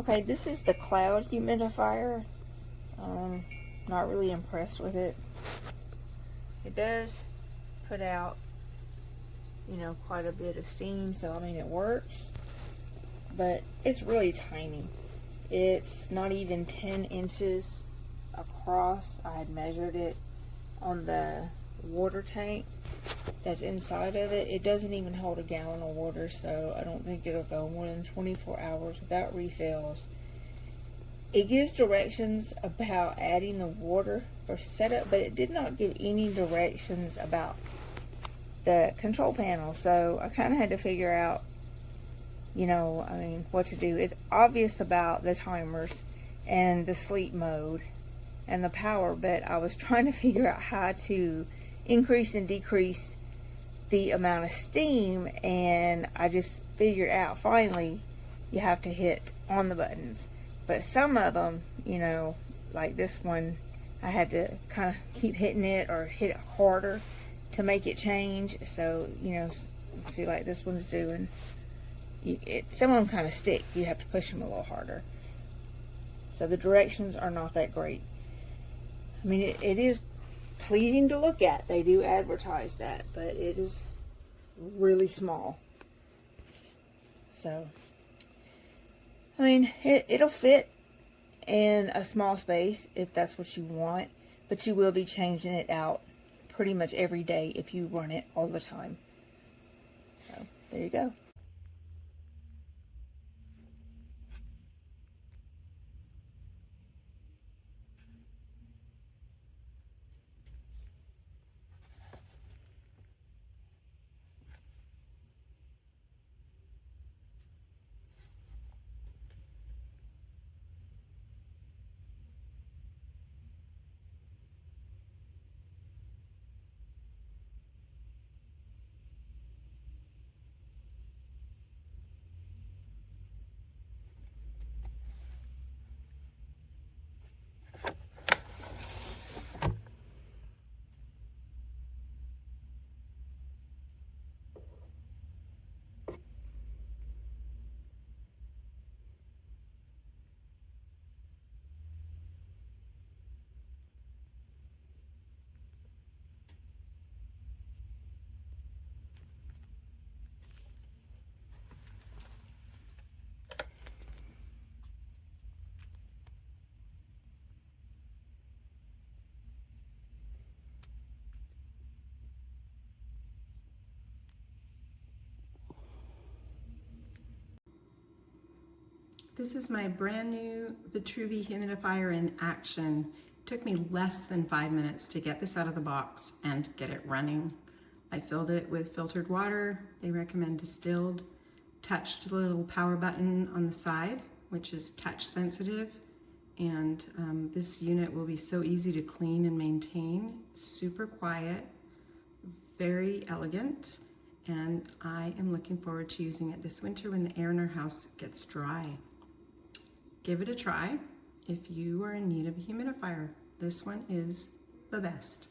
Okay, this is the cloud humidifier. Not really impressed with it. It does put out, quite a bit of steam, so I mean it works, but it's really tiny. It's not even 10 inches across. I had measured it on the water tank that's inside of it. It doesn't even hold a gallon of water, so I don't think it'll go more than 24 hours without refills. It gives directions about adding the water for setup, but it did not give any directions about the control panel, so I kind of had to figure out what to do. It's obvious about the timers and the sleep mode and the power, but I was trying to figure out how to increase and decrease the amount of steam, and I just figured out finally you have to hit on the buttons. But some of them, like this one, I had to kind of keep hitting it or hit it harder to make it change. So, see, like this one's doing, some of them kind of stick. You have to push them a little harder. So the directions are not that great. I mean, it is pleasing to look at. They do advertise that, but it is really small. So, I mean, it'll fit in a small space if that's what you want, but you will be changing it out pretty much every day if you run it all the time. So, there you go. This is my brand new Vitruvi humidifier in action. It took me less than 5 minutes to get this out of the box and get it running. I filled it with filtered water. They recommend distilled. Touched the little power button on the side, which is touch sensitive. And this unit will be so easy to clean and maintain. Super quiet, very elegant. And I am looking forward to using it this winter when the air in our house gets dry. Give it a try if you are in need of a humidifier. This one is the best.